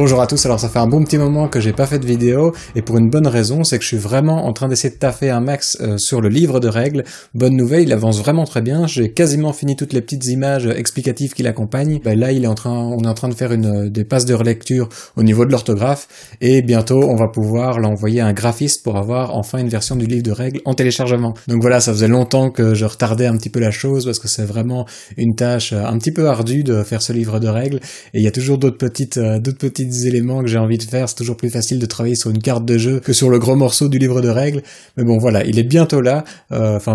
Bonjour à tous, alors ça fait un bon petit moment que j'ai pas fait de vidéo, et pour une bonne raison, c'est que je suis vraiment en train d'essayer de taffer un max sur le livre de règles. Bonne nouvelle, il avance vraiment très bien, j'ai quasiment fini toutes les petites images explicatives qui l'accompagnent. Là, on est en train de faire des passes de relecture au niveau de l'orthographe, et bientôt on va pouvoir l'envoyer à un graphiste pour avoir enfin une version du livre de règles en téléchargement. Donc voilà, ça faisait longtemps que je retardais un petit peu la chose, parce que c'est vraiment une tâche un petit peu ardue de faire ce livre de règles, et il y a toujours d'autres petits éléments que j'ai envie de faire. C'est toujours plus facile de travailler sur une carte de jeu que sur le gros morceau du livre de règles. Mais bon, voilà, il est bientôt là.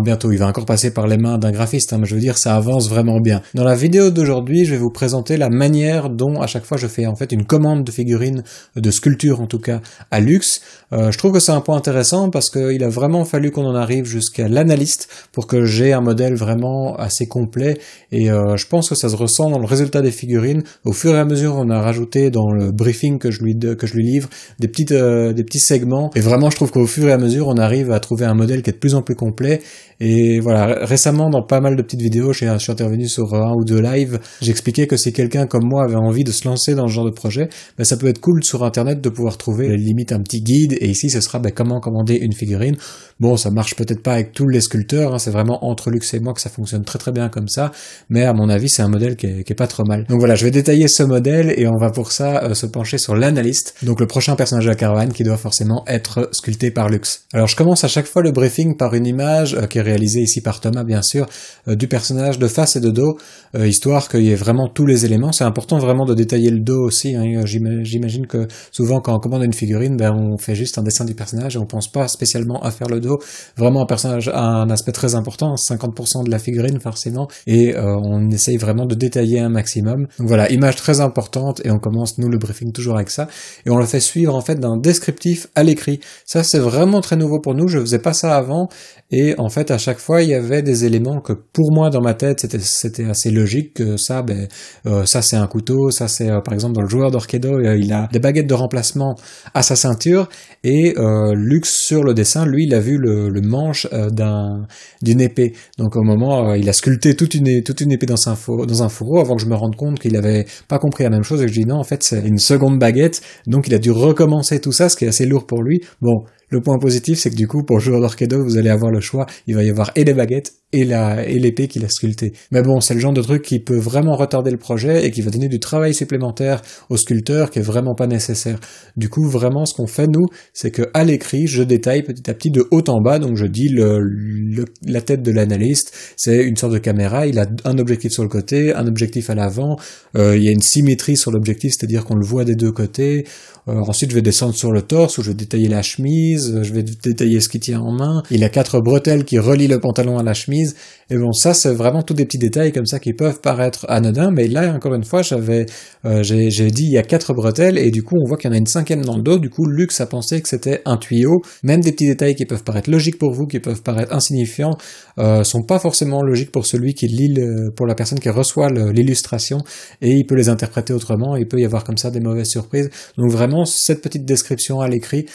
Bientôt, il va encore passer par les mains d'un graphiste, mais je veux dire, ça avance vraiment bien. Dans la vidéo d'aujourd'hui, je vais vous présenter la manière dont, à chaque fois, je fais en fait une commande de figurines, de sculpture en tout cas, à Lux. Je trouve que c'est un point intéressant parce qu'il a vraiment fallu qu'on en arrive jusqu'à l'analyste pour que j'ai un modèle vraiment assez complet. Et je pense que ça se ressent dans le résultat des figurines. Au fur et à mesure, on a rajouté dans le briefing que je lui livre des petits segments, et vraiment je trouve qu'au fur et à mesure on arrive à trouver un modèle qui est de plus en plus complet. Et voilà, récemment dans pas mal de petites vidéos, je suis intervenu sur un ou deux lives, j'expliquais que si quelqu'un comme moi avait envie de se lancer dans ce genre de projet, ça peut être cool sur internet de pouvoir trouver limite un petit guide, et ici ce sera comment commander une figurine. Bon, ça marche peut-être pas avec tous les sculpteurs, c'est vraiment entre Lux et moi que ça fonctionne très très bien comme ça, mais à mon avis c'est un modèle qui est pas trop mal. Donc voilà, je vais détailler ce modèle et on va pour ça se pencher sur l'analyste, donc le prochain personnage de la caravane qui doit forcément être sculpté par Lux. Alors je commence à chaque fois le briefing par une image qui est réalisée ici par Thomas bien sûr, du personnage de face et de dos, histoire qu'il y ait vraiment tous les éléments. C'est important vraiment de détailler le dos aussi, j'imagine que souvent quand on commande une figurine, on fait juste un dessin du personnage et on pense pas spécialement à faire le dos. Vraiment un personnage a un aspect très important, 50% de la figurine forcément, et on essaye vraiment de détailler un maximum. Donc voilà, image très importante, et on commence nous le briefing toujours avec ça, et on le fait suivre en fait d'un descriptif à l'écrit. Ça c'est vraiment très nouveau pour nous, je faisais pas ça avant, et en fait à chaque fois il y avait des éléments que pour moi dans ma tête c'était assez logique, que ça ça c'est un couteau, ça c'est par exemple dans le joueur d'Orkedo, il a des baguettes de remplacement à sa ceinture, et Lux sur le dessin, lui il a vu le manche d'une épée, donc au moment il a sculpté toute une épée dans un fourreau avant que je me rende compte qu'il avait pas compris la même chose, et que je dis non en fait c'est une seconde baguette, donc il a dû recommencer tout ça, ce qui est assez lourd pour lui. Bon, le point positif, c'est que du coup, pour le joueur d'Orkedo, vous allez avoir le choix, il va y avoir et les baguettes et l'épée qu'il a sculptée. Mais bon, c'est le genre de truc qui peut vraiment retarder le projet et qui va donner du travail supplémentaire au sculpteur qui est vraiment pas nécessaire. Du coup, vraiment, ce qu'on fait, nous, c'est que à l'écrit, je détaille petit à petit de haut en bas, donc je dis la tête de l'analyste, c'est une sorte de caméra, il a un objectif sur le côté, un objectif à l'avant, il y a une symétrie sur l'objectif, c'est-à-dire qu'on le voit des deux côtés. Ensuite, je vais descendre sur le torse, où je vais détailler la chemise, je vais détailler ce qu'il tient en main. Il a 4 bretelles qui relient le pantalon à la chemise. Et bon, ça, c'est vraiment tous des petits détails comme ça qui peuvent paraître anodins, mais là, encore une fois, j'ai dit il y a 4 bretelles, et du coup, on voit qu'il y en a une 5e dans le dos. Du coup, Lux a pensé que c'était un tuyau. Même des petits détails qui peuvent paraître logiques pour vous, qui peuvent paraître insignifiants, sont pas forcément logiques pour celui qui lit, pour la personne qui reçoit l'illustration, et il peut les interpréter autrement. Il peut y avoir comme ça des mauvaises surprises. Donc vraiment, cette petite description à l'écrit,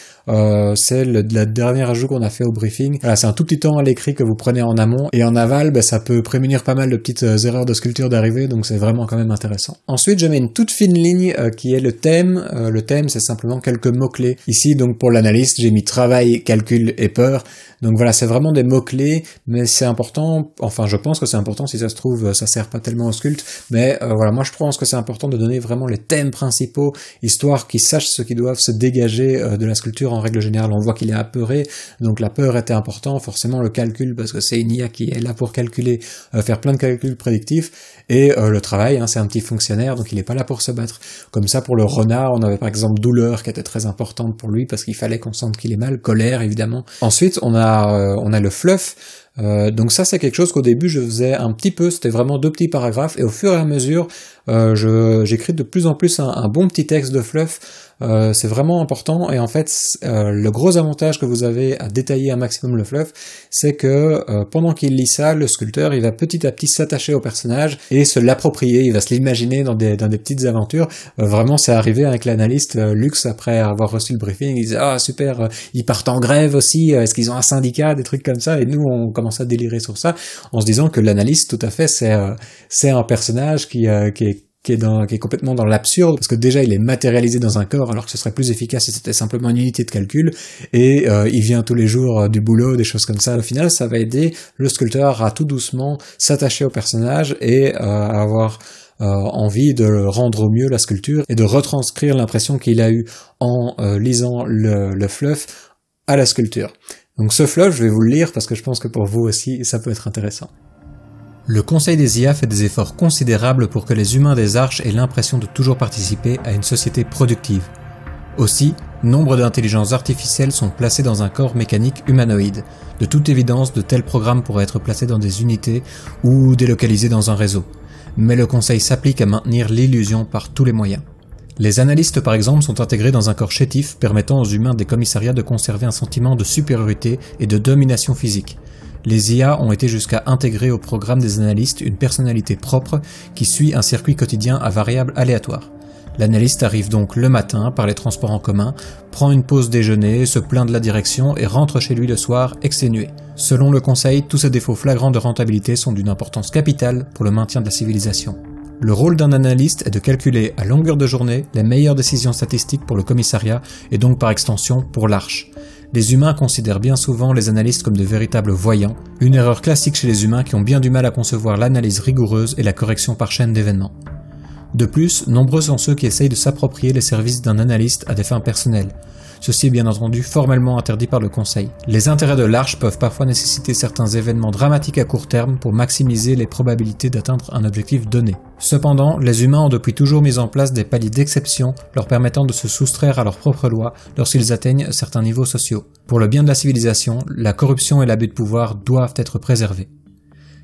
c'est la dernière ajout qu'on a fait au briefing. Voilà, c'est un tout petit temps à l'écrit que vous prenez en amont, et en aval, ça peut prémunir pas mal de petites erreurs de sculpture d'arrivée, donc c'est vraiment quand même intéressant. Ensuite, je mets une toute fine ligne qui est le thème. Le thème, c'est simplement quelques mots-clés. Ici, donc pour l'analyste, j'ai mis travail, calcul et peur. Donc voilà, c'est vraiment des mots-clés, mais c'est important, enfin je pense que c'est important, si ça se trouve, ça sert pas tellement au sculpte, mais voilà, moi je pense que c'est important de donner vraiment les thèmes principaux, histoire qu'ils sachent ce qu'ils doivent se dégager de la sculpture en règle générale. On voit qu'il est apeuré, donc la peur était important, forcément le calcul, parce que c'est une IA qui est là pour calculer, faire plein de calculs prédictifs, et le travail, c'est un petit fonctionnaire, donc il est pas là pour se battre. Comme ça, pour le renard, on avait par exemple douleur qui était très importante pour lui, parce qu'il fallait qu'on sente qu'il est mal, colère évidemment. Ensuite, on a le fluff. Donc ça c'est quelque chose qu'au début je faisais un petit peu, c'était vraiment 2 petits paragraphes, et au fur et à mesure j'écris de plus en plus un bon petit texte de fluff. C'est vraiment important, et en fait le gros avantage que vous avez à détailler un maximum le fluff, c'est que pendant qu'il lit ça, le sculpteur il va petit à petit s'attacher au personnage et se l'approprier, il va se l'imaginer dans des petites aventures. Vraiment c'est arrivé avec l'analyste Lux, après avoir reçu le briefing, il disait ah super, ils partent en grève aussi, est-ce qu'ils ont un syndicat, des trucs comme ça, et nous on commence à délirer sur ça en se disant que l'analyste tout à fait c'est un personnage qui est qui est complètement dans l'absurde, parce que déjà il est matérialisé dans un corps, alors que ce serait plus efficace si c'était simplement une unité de calcul, et il vient tous les jours du boulot, des choses comme ça. Au final, ça va aider le sculpteur à tout doucement s'attacher au personnage et à avoir envie de rendre au mieux la sculpture et de retranscrire l'impression qu'il a eue en lisant le fluff à la sculpture. Donc ce fluff, je vais vous le lire parce que je pense que pour vous aussi, ça peut être intéressant. Le Conseil des IA fait des efforts considérables pour que les humains des Arches aient l'impression de toujours participer à une société productive. Aussi, nombre d'intelligences artificielles sont placées dans un corps mécanique humanoïde. De toute évidence, de tels programmes pourraient être placés dans des unités ou délocalisés dans un réseau. Mais le Conseil s'applique à maintenir l'illusion par tous les moyens. Les analystes par exemple sont intégrés dans un corps chétif permettant aux humains des commissariats de conserver un sentiment de supériorité et de domination physique. Les IA ont été jusqu'à intégrer au programme des analystes une personnalité propre qui suit un circuit quotidien à variables aléatoires. L'analyste arrive donc le matin par les transports en commun, prend une pause déjeuner, se plaint de la direction et rentre chez lui le soir exténué. Selon le Conseil, tous ces défauts flagrants de rentabilité sont d'une importance capitale pour le maintien de la civilisation. Le rôle d'un analyste est de calculer à longueur de journée les meilleures décisions statistiques pour le commissariat et donc par extension pour l'Arche. Les humains considèrent bien souvent les analystes comme de véritables voyants, une erreur classique chez les humains qui ont bien du mal à concevoir l'analyse rigoureuse et la correction par chaîne d'événements. De plus, nombreux sont ceux qui essayent de s'approprier les services d'un analyste à des fins personnelles. Ceci est bien entendu formellement interdit par le Conseil. Les intérêts de l'Arche peuvent parfois nécessiter certains événements dramatiques à court terme pour maximiser les probabilités d'atteindre un objectif donné. Cependant, les humains ont depuis toujours mis en place des paliers d'exception leur permettant de se soustraire à leurs propres lois lorsqu'ils atteignent certains niveaux sociaux. Pour le bien de la civilisation, la corruption et l'abus de pouvoir doivent être préservés.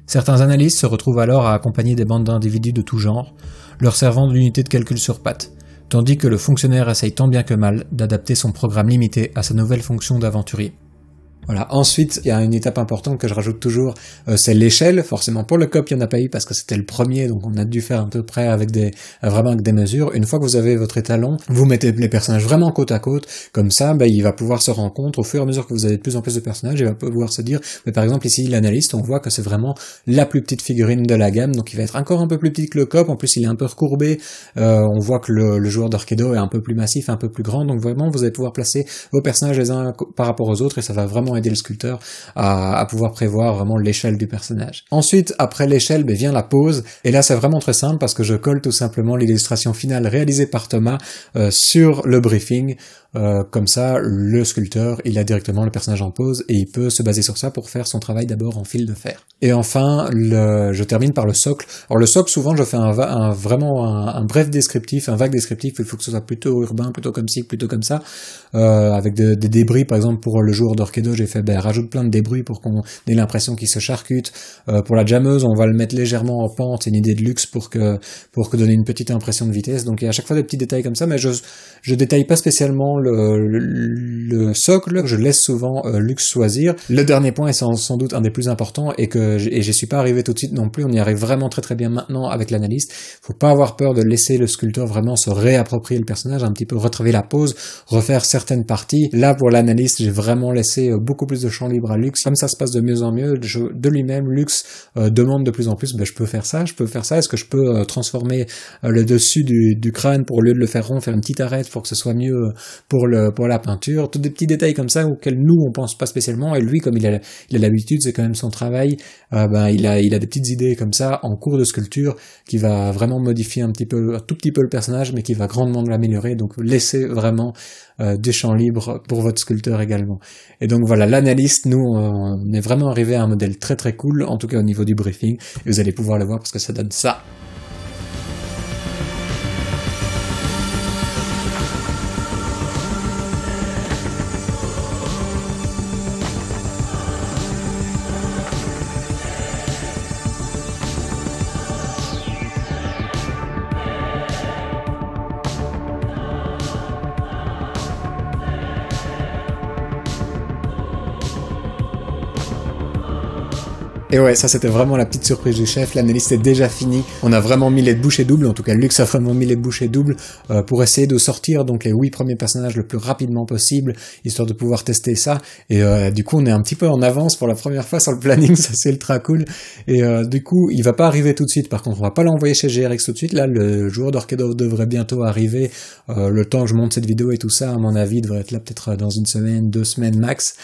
Certains analystes se retrouvent alors à accompagner des bandes d'individus de tout genre, leur servant d'unité de calcul sur pattes, tandis que le fonctionnaire essaye tant bien que mal d'adapter son programme limité à sa nouvelle fonction d'aventurier. Voilà. Ensuite, il y a une étape importante que je rajoute toujours, c'est l'échelle. Forcément, pour le COP, il n'y en a pas eu parce que c'était le premier, donc on a dû faire à peu près vraiment avec des mesures. Une fois que vous avez votre étalon, vous mettez les personnages vraiment côte à côte, comme ça, il va pouvoir se rendre compte, au fur et à mesure que vous avez de plus en plus de personnages, il va pouvoir se dire, mais par exemple ici, l'analyste, on voit que c'est vraiment la plus petite figurine de la gamme, donc il va être encore un peu plus petit que le COP, en plus il est un peu recourbé, on voit que le joueur d'Orkedo est un peu plus massif, un peu plus grand, donc vraiment vous allez pouvoir placer vos personnages les uns par rapport aux autres, et ça va vraiment aider le sculpteur à pouvoir prévoir vraiment l'échelle du personnage. Ensuite, après l'échelle, vient la pose, et là c'est vraiment très simple parce que je colle tout simplement l'illustration finale réalisée par Thomas sur le briefing. Comme ça, le sculpteur, il a directement le personnage en pose et il peut se baser sur ça pour faire son travail d'abord en fil de fer. Et enfin, je termine par le socle. Alors le socle, souvent, je fais vraiment un bref descriptif, un vague descriptif. Il faut que ce soit plutôt urbain, plutôt comme ci, plutôt comme ça, avec des débris. Par exemple, pour le joueur d'Orkedo, j'ai fait rajoute plein de débris pour qu'on ait l'impression qu'il se charcute. Pour la jammeuse, on va le mettre légèrement en pente. C'est une idée de luxe pour que donner une petite impression de vitesse. Donc il y a à chaque fois des petits détails comme ça, mais je détaille pas spécialement le socle, je laisse souvent Lux choisir. Le dernier point est sans doute un des plus importants et j'y suis pas arrivé tout de suite non plus, on y arrive vraiment très très bien maintenant avec l'analyste. Faut pas avoir peur de laisser le sculpteur vraiment se réapproprier le personnage, un petit peu retravailler la pose, refaire certaines parties. Là pour l'analyste, j'ai vraiment laissé beaucoup plus de champ libre à Lux. Comme ça se passe de mieux en mieux, de lui-même, Lux demande de plus en plus, je peux faire ça, est-ce que je peux transformer le dessus du crâne pour au lieu de le faire rond, faire une petite arête pour que ce soit mieux pour la peinture, tous des petits détails comme ça auxquels nous on pense pas spécialement, et lui comme il a l'habitude, c'est quand même son travail, il a des petites idées comme ça en cours de sculpture qui va vraiment modifier un tout petit peu le personnage, mais qui va grandement l'améliorer. Donc laissez vraiment du champ libre pour votre sculpteur également. Et donc voilà, l'analyste, nous on est vraiment arrivé à un modèle très très cool, en tout cas au niveau du briefing, et vous allez pouvoir le voir parce que ça donne ça. Et ouais, ça c'était vraiment la petite surprise du chef, l'analyse est déjà finie, on a vraiment mis les bouchées doubles, en tout cas Lux a vraiment mis les bouchées doubles pour essayer de sortir donc les 8 premiers personnages le plus rapidement possible, histoire de pouvoir tester ça, et du coup on est un petit peu en avance pour la première fois sur le planning, ça c'est ultra cool, et du coup il va pas arriver tout de suite, par contre on va pas l'envoyer chez GRX tout de suite, là le joueur d'Orkedov devrait bientôt arriver, le temps que je monte cette vidéo et tout ça, à mon avis, devrait être là peut-être dans une semaine, 2 semaines max,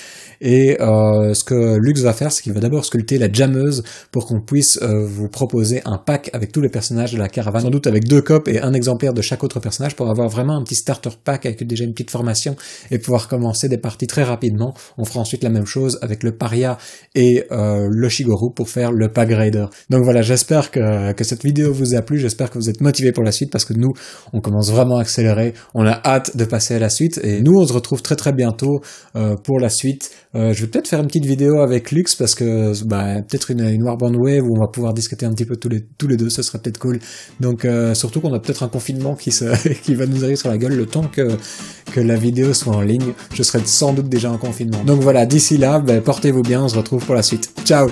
et ce que Lux va faire, c'est qu'il va d'abord sculpter la jammeuse pour qu'on puisse vous proposer un pack avec tous les personnages de la caravane, sans doute avec 2 copes et un exemplaire de chaque autre personnage pour avoir vraiment un petit starter pack avec déjà une petite formation et pouvoir commencer des parties très rapidement. On fera ensuite la même chose avec le Paria et le Shigoro pour faire le pack Raider. Donc voilà, j'espère que cette vidéo vous a plu, j'espère que vous êtes motivés pour la suite parce que nous, on commence vraiment à accélérer, on a hâte de passer à la suite et nous on se retrouve très très bientôt pour la suite. Je vais peut-être faire une petite vidéo avec Lux parce que peut-être une Warbound Wave où on va pouvoir discuter un petit peu tous les deux, ce serait peut-être cool. Donc surtout qu'on a peut-être un confinement qui va nous arriver sur la gueule le temps que la vidéo soit en ligne. Je serai sans doute déjà en confinement. Donc voilà, d'ici là, portez-vous bien, on se retrouve pour la suite. Ciao!